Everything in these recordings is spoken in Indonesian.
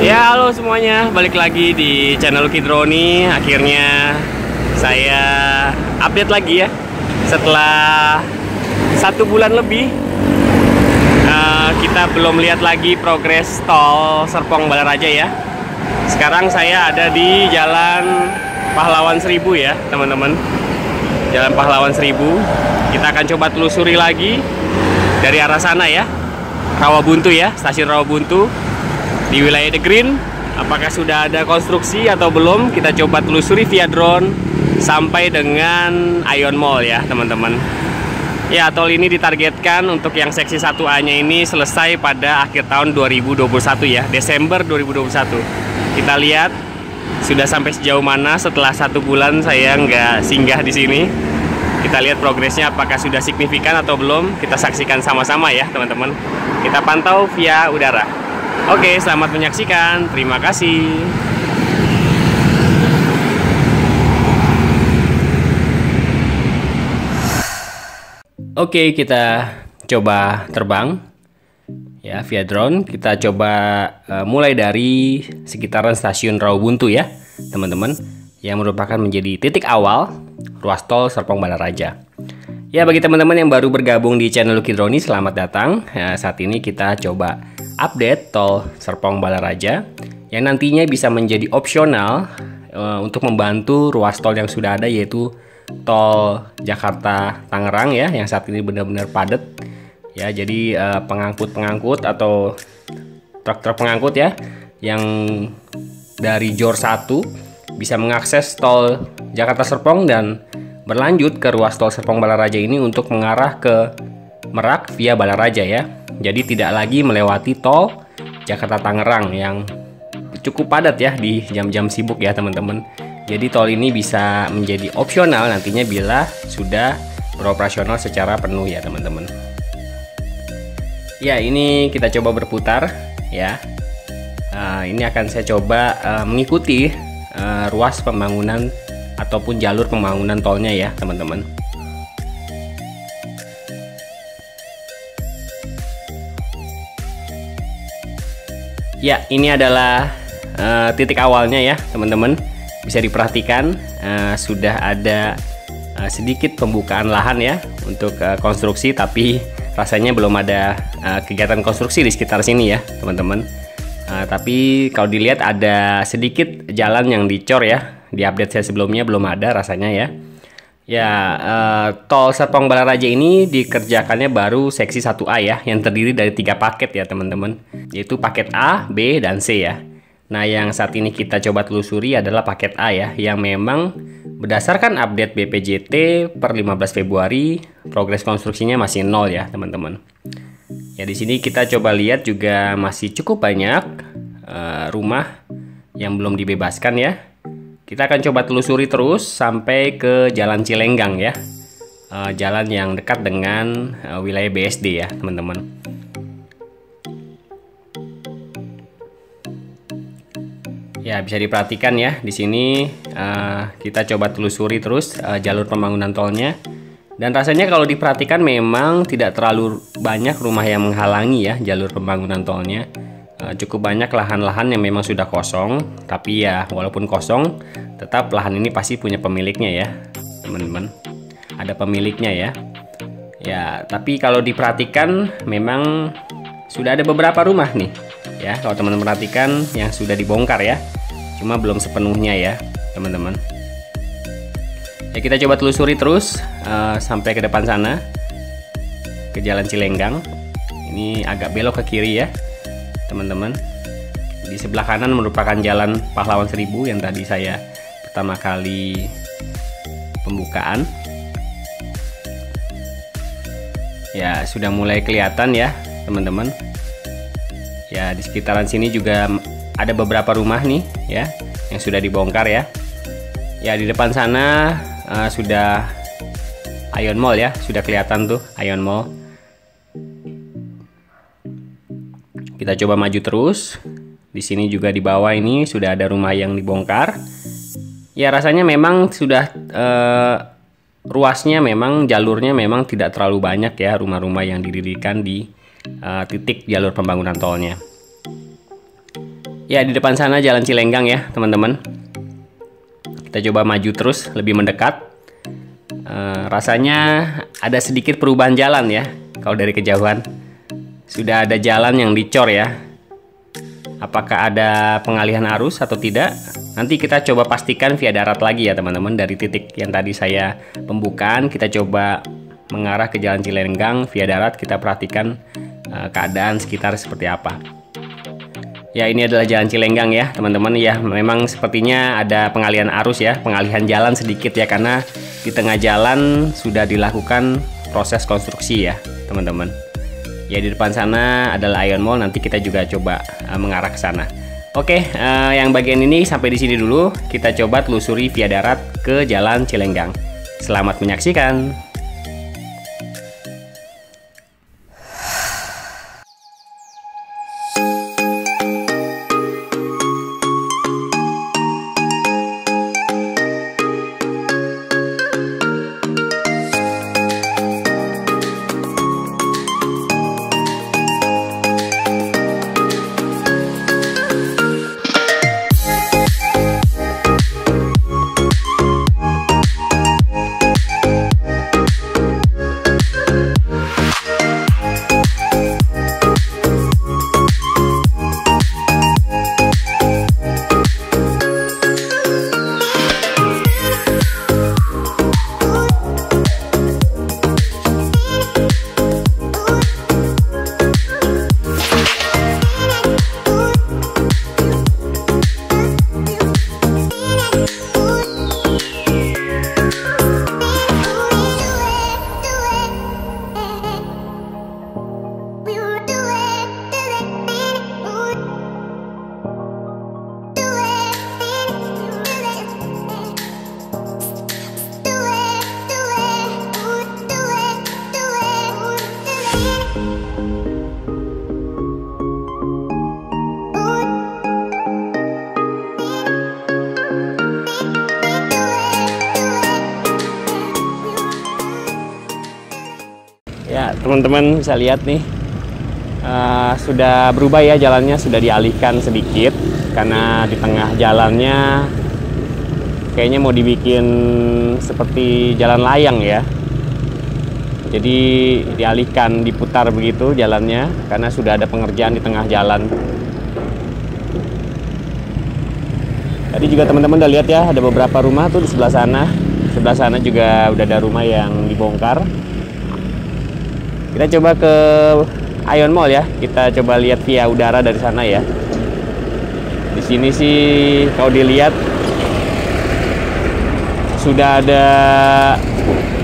Ya, halo semuanya, balik lagi di channel Kidroni. Akhirnya saya update lagi ya. Setelah 1 bulan lebih, kita belum lihat lagi progres tol Serpong Balaraja ya. Sekarang saya ada di Jalan Pahlawan 1000 ya, teman-teman. Jalan Pahlawan 1000. Kita akan coba telusuri lagi dari arah sana ya. Rawabuntu ya, stasiun Rawabuntu di wilayah The Green. Apakah sudah ada konstruksi atau belum? Kita coba telusuri via drone sampai dengan Ion Mall ya, teman-teman. Ya, tol ini ditargetkan untuk yang seksi 1A-nya ini selesai pada akhir tahun 2021 ya, Desember 2021. Kita lihat sudah sampai sejauh mana setelah 1 bulan saya nggak singgah di sini. Kita lihat progresnya apakah sudah signifikan atau belum. Kita saksikan sama-sama ya, teman-teman. Kita pantau via udara. Oke, selamat menyaksikan. Terima kasih. Oke, kita coba terbang ya via drone. Kita coba mulai dari sekitaran stasiun Rawabuntu ya, teman-teman, yang merupakan menjadi titik awal ruas tol Serpong Balaraja. Ya, bagi teman-teman yang baru bergabung di channel Kidroni, selamat datang. Ya, saat ini kita coba update tol Serpong Balaraja yang nantinya bisa menjadi opsional untuk membantu ruas tol yang sudah ada, yaitu tol Jakarta Tangerang ya, yang saat ini benar-benar padat ya. Jadi pengangkut-pengangkut atau truk-truk pengangkut ya yang dari Jor 1 bisa mengakses tol Jakarta Serpong dan berlanjut ke ruas tol Serpong Balaraja ini untuk mengarah ke Merak via Balaraja ya. Jadi tidak lagi melewati tol Jakarta Tangerang yang cukup padat ya di jam-jam sibuk ya, teman-teman. Jadi tol ini bisa menjadi opsional nantinya bila sudah beroperasional secara penuh ya, teman-teman. Ya, ini kita coba berputar ya. Ini akan saya coba mengikuti ruas pembangunan ataupun jalur pembangunan tolnya ya, teman-teman. Ya, ini adalah titik awalnya ya, teman-teman. Bisa diperhatikan sudah ada sedikit pembukaan lahan ya untuk konstruksi, tapi rasanya belum ada kegiatan konstruksi di sekitar sini ya, teman-teman. Tapi kalau dilihat ada sedikit jalan yang dicor ya. Di update saya sebelumnya belum ada rasanya ya. Ya, tol Serpong Balaraja ini dikerjakannya baru seksi 1A ya, yang terdiri dari 3 paket ya, teman-teman. Yaitu paket A, B, dan C ya. Nah, yang saat ini kita coba telusuri adalah paket A ya, yang memang berdasarkan update BPJT per 15 Februari, progres konstruksinya masih 0 ya, teman-teman. Ya, di sini kita coba lihat juga masih cukup banyak rumah yang belum dibebaskan ya. Kita akan coba telusuri terus sampai ke Jalan Cilenggang ya, jalan yang dekat dengan wilayah BSD ya, teman-teman. Ya, bisa diperhatikan ya di sini. Kita coba telusuri terus jalur pembangunan tolnya. Dan rasanya kalau diperhatikan memang tidak terlalu banyak rumah yang menghalangi ya jalur pembangunan tolnya. Cukup banyak lahan-lahan yang memang sudah kosong, tapi ya walaupun kosong, tetap lahan ini pasti punya pemiliknya ya, teman-teman. Ada pemiliknya ya. Ya, tapi kalau diperhatikan memang sudah ada beberapa rumah nih ya, kalau teman-teman perhatikan yang sudah dibongkar ya. Cuma belum sepenuhnya ya, teman-teman. Ya, kita coba telusuri terus sampai ke depan sana, ke Jalan Cilenggang. Ini agak belok ke kiri ya, teman-teman. Di sebelah kanan merupakan Jalan Pahlawan 1000 yang tadi saya pertama kali pembukaan. Ya, sudah mulai kelihatan ya, teman-teman. Ya, di sekitaran sini juga ada beberapa rumah nih ya yang sudah dibongkar ya. Ya, di depan sana sudah Ion Mall ya, sudah kelihatan tuh Ion Mall. Kita coba maju terus. Di sini juga di bawah ini sudah ada rumah yang dibongkar. Ya, rasanya memang sudah ruasnya memang jalurnya memang tidak terlalu banyak ya rumah-rumah yang didirikan di titik jalur pembangunan tolnya. Ya, di depan sana Jalan Cilenggang ya, teman-teman. Kita coba maju terus, lebih mendekat. Rasanya ada sedikit perubahan jalan ya. Kalau dari kejauhan sudah ada jalan yang dicor ya. Apakah ada pengalihan arus atau tidak? Nanti kita coba pastikan via darat lagi ya teman-teman. Dari titik yang tadi saya pembukaan, kita coba mengarah ke Jalan Cilenggang via darat. Kita perhatikan keadaan sekitar seperti apa. Ya, ini adalah Jalan Cilenggang ya teman-teman ya. Memang sepertinya ada pengalihan arus ya, pengalihan jalan sedikit ya, karena di tengah jalan sudah dilakukan proses konstruksi ya teman-teman. Ya, di depan sana adalah Ion Mall. Nanti kita juga coba mengarah ke sana. Oke, yang bagian ini sampai di sini dulu. Kita coba telusuri via darat ke Jalan Cilenggang. Selamat menyaksikan. Ya, teman-teman bisa lihat nih, sudah berubah ya jalannya, sudah dialihkan sedikit karena di tengah jalannya kayaknya mau dibikin seperti jalan layang ya. Jadi dialihkan, diputar begitu jalannya karena sudah ada pengerjaan di tengah jalan. Tadi juga teman-teman udah lihat ya, ada beberapa rumah tuh di sebelah sana. Sebelah sana juga udah ada rumah yang dibongkar. Kita coba ke Ion Mall ya. Kita coba lihat via udara dari sana ya. Di sini sih kalau dilihat sudah ada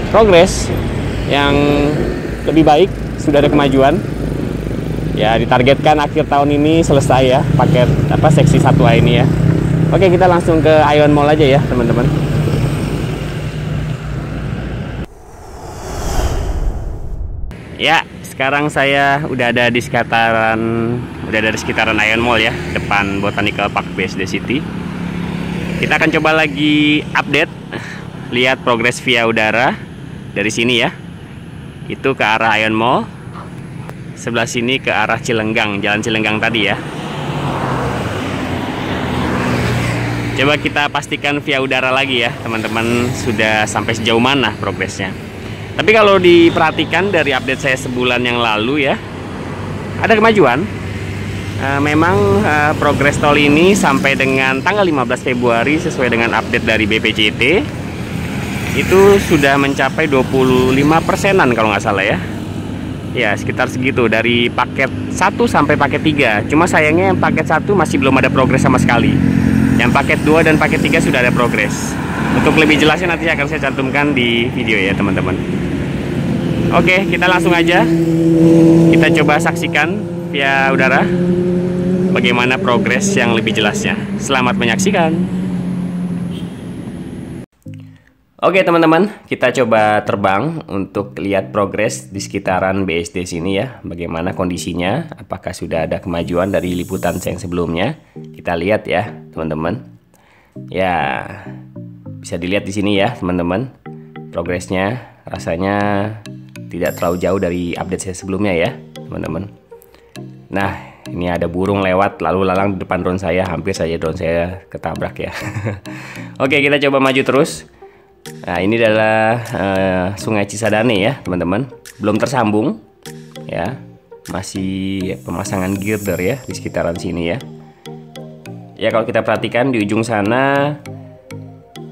progres yang lebih baik, sudah ada kemajuan. Ya, ditargetkan akhir tahun ini selesai ya paket seksi 1A ini ya. Oke, kita langsung ke Ion Mall aja ya, teman-teman. Ya, sekarang saya udah ada di sekitaran Ion Mall ya, depan Botanical Park BSD City. Kita akan coba lagi update, lihat progres via udara dari sini ya. Itu ke arah Ion Mall. Sebelah sini ke arah Cilenggang, Jalan Cilenggang tadi ya. Coba kita pastikan via udara lagi ya, teman-teman, sudah sampai sejauh mana progresnya. Tapi kalau diperhatikan dari update saya sebulan yang lalu ya, ada kemajuan. Memang progres tol ini sampai dengan tanggal 15 Februari sesuai dengan update dari BPJT itu sudah mencapai 25%-an kalau nggak salah ya. Ya, sekitar segitu dari paket 1 sampai paket 3. Cuma sayangnya yang paket 1 masih belum ada progres sama sekali. Yang paket 2 dan paket 3 sudah ada progres. Untuk lebih jelasnya nanti akan saya cantumkan di video ya teman-teman. Oke, kita langsung aja. Kita coba saksikan via udara bagaimana progres yang lebih jelasnya. Selamat menyaksikan. Oke teman-teman, kita coba terbang untuk lihat progres di sekitaran BSD sini ya. Bagaimana kondisinya, apakah sudah ada kemajuan dari liputan saya yang sebelumnya. Kita lihat ya teman-teman. Ya, bisa dilihat di sini ya teman-teman. Progresnya rasanya tidak terlalu jauh dari update saya sebelumnya ya teman-teman. Nah, Ini ada burung lewat lalu lalang di depan drone saya, hampir saja drone saya ketabrak ya. Oke, kita coba maju terus. Nah, ini adalah Sungai Cisadane ya, teman-teman. Belum tersambung ya. Masih pemasangan girder ya di sekitaran sini ya. Ya, kalau kita perhatikan di ujung sana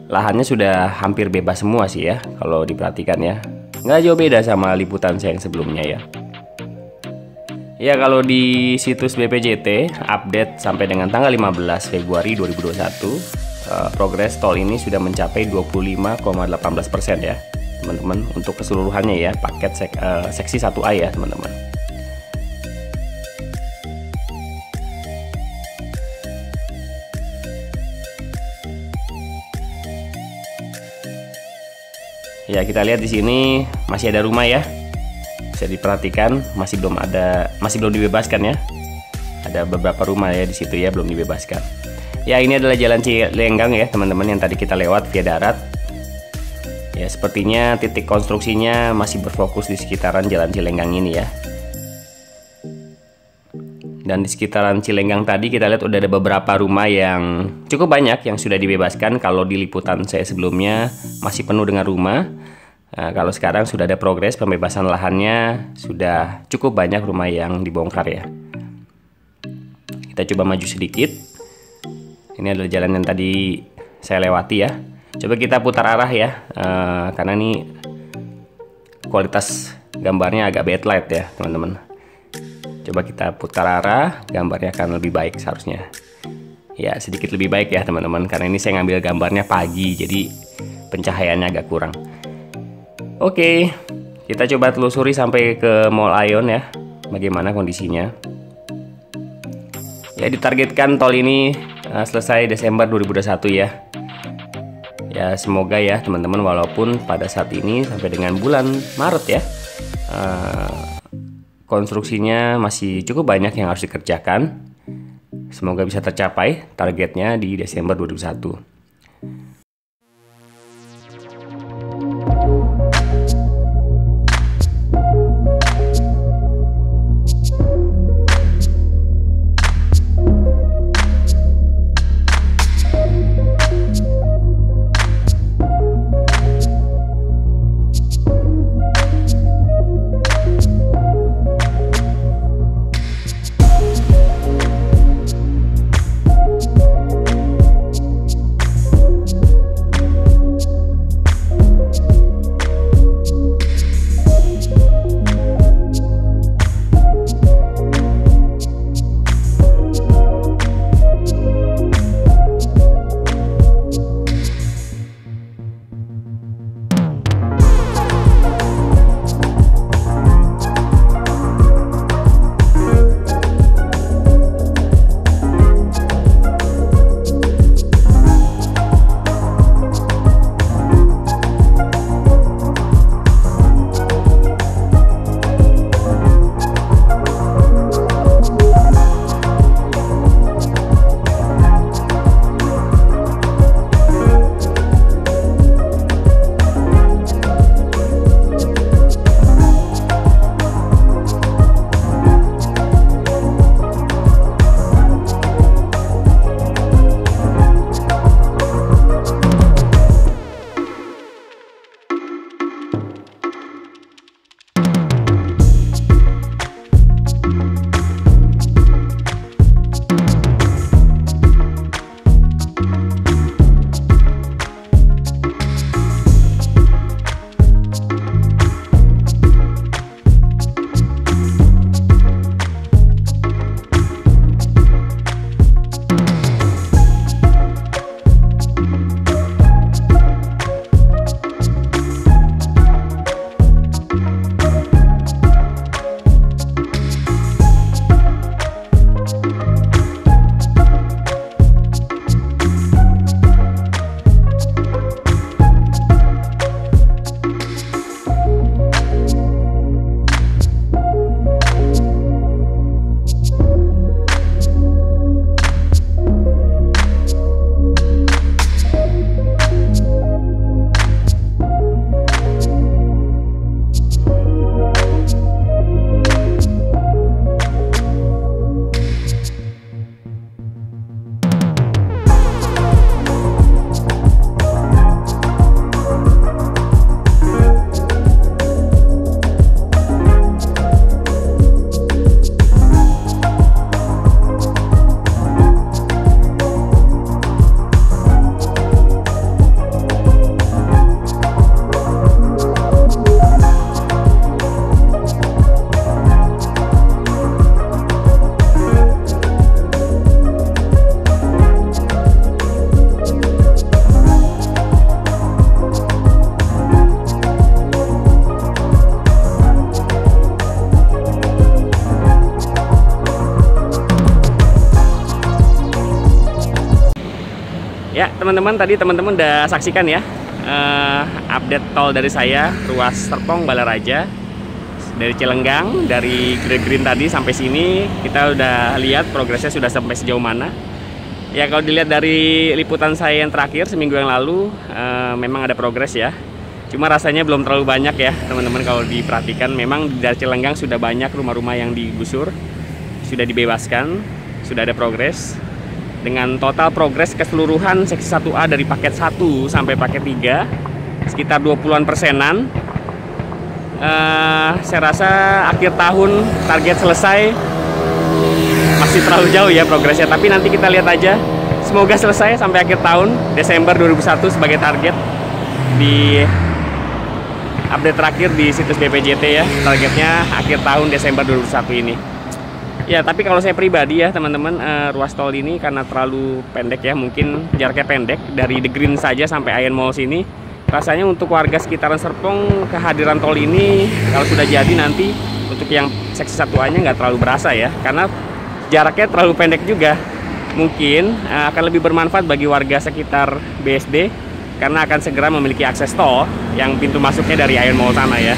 lahannya sudah hampir bebas semua sih ya, kalau diperhatikan ya. Nggak jauh beda sama liputan saya yang sebelumnya ya. Ya, kalau di situs BPJT update sampai dengan tanggal 15 Februari 2021, progres tol ini sudah mencapai 25,18% ya, teman-teman, untuk keseluruhannya ya, paket seksi 1A ya, teman-teman. Ya, kita lihat di sini masih ada rumah ya. Bisa diperhatikan masih belum dibebaskan ya. Ada beberapa rumah ya di situ ya, belum dibebaskan. Ya, ini adalah Jalan Cilenggang ya, teman-teman, yang tadi kita lewat via darat. Ya, sepertinya titik konstruksinya masih berfokus di sekitaran Jalan Cilenggang ini ya. Dan di sekitaran Cilenggang tadi kita lihat udah ada beberapa rumah yang cukup banyak yang sudah dibebaskan. Kalau di liputan saya sebelumnya masih penuh dengan rumah. Nah, kalau sekarang sudah ada progres pembebasan lahannya, sudah cukup banyak rumah yang dibongkar ya. Kita coba maju sedikit. Ini adalah jalan yang tadi saya lewati ya. Coba kita putar arah ya, karena ini kualitas gambarnya agak bad light ya, teman-teman. Coba kita putar arah, gambarnya akan lebih baik seharusnya. Ya, sedikit lebih baik ya, teman-teman, karena ini saya ngambil gambarnya pagi, jadi pencahayaannya agak kurang. Oke, kita coba telusuri sampai ke Mall Aeon ya, bagaimana kondisinya. Ya, ditargetkan tol ini selesai Desember 2021 ya. Ya, semoga ya, teman-teman, walaupun pada saat ini sampai dengan bulan Maret ya, konstruksinya masih cukup banyak yang harus dikerjakan. Semoga bisa tercapai targetnya di Desember 2021. Ya teman-teman, tadi teman-teman udah saksikan ya update tol dari saya, ruas Serpong Balaraja dari Cilenggang, dari Green tadi sampai sini kita udah lihat progresnya sudah sampai sejauh mana. Ya kalau dilihat dari liputan saya yang terakhir seminggu yang lalu, memang ada progres ya. Cuma rasanya belum terlalu banyak ya teman-teman. Kalau diperhatikan memang dari Cilenggang sudah banyak rumah-rumah yang digusur, sudah dibebaskan, sudah ada progres. Dengan total progres keseluruhan seksi 1A dari paket 1 sampai paket 3 sekitar 20-an persenan. Saya rasa akhir tahun target selesai masih terlalu jauh ya progresnya, tapi nanti kita lihat aja. Semoga selesai sampai akhir tahun Desember 2001 sebagai target di update terakhir di situs BPJT ya. Targetnya akhir tahun Desember 2001 ini. Ya, tapi kalau saya pribadi ya teman-teman, ruas tol ini karena terlalu pendek ya, mungkin jaraknya pendek dari The Green saja sampai Iron Mall sini. Rasanya untuk warga sekitaran Serpong, kehadiran tol ini kalau sudah jadi nanti untuk yang seksi 1A-nya nggak terlalu berasa ya, karena jaraknya terlalu pendek juga. Mungkin akan lebih bermanfaat bagi warga sekitar BSD karena akan segera memiliki akses tol yang pintu masuknya dari Iron Mall sana ya.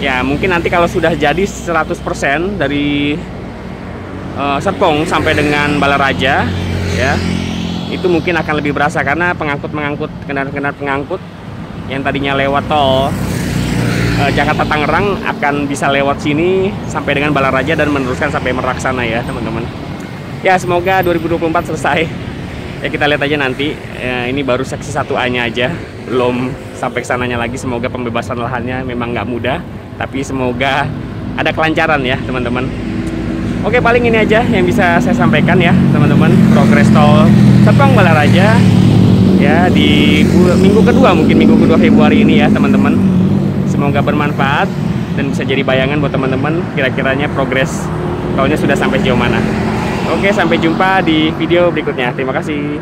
Ya, mungkin nanti kalau sudah jadi 100% dari Serpong sampai dengan Balaraja ya, itu mungkin akan lebih berasa karena kendaraan-kendaraan pengangkut yang tadinya lewat tol Jakarta Tangerang akan bisa lewat sini sampai dengan Balaraja dan meneruskan sampai Merak sana ya teman-teman. Ya, semoga 2024 selesai. Ya, kita lihat aja nanti. Ini baru seksi 1A-nya aja, belum sampai ke sananya lagi. Semoga pembebasan lahannya memang nggak mudah, tapi semoga ada kelancaran ya teman-teman. Oke, paling ini aja yang bisa saya sampaikan ya teman-teman, progres tol Serpong Balaraja ya di minggu kedua, mungkin minggu kedua Februari ini ya teman-teman. Semoga bermanfaat dan bisa jadi bayangan buat teman-teman kira-kiranya progres tolnya sudah sampai sejauh mana. Oke, sampai jumpa di video berikutnya. Terima kasih.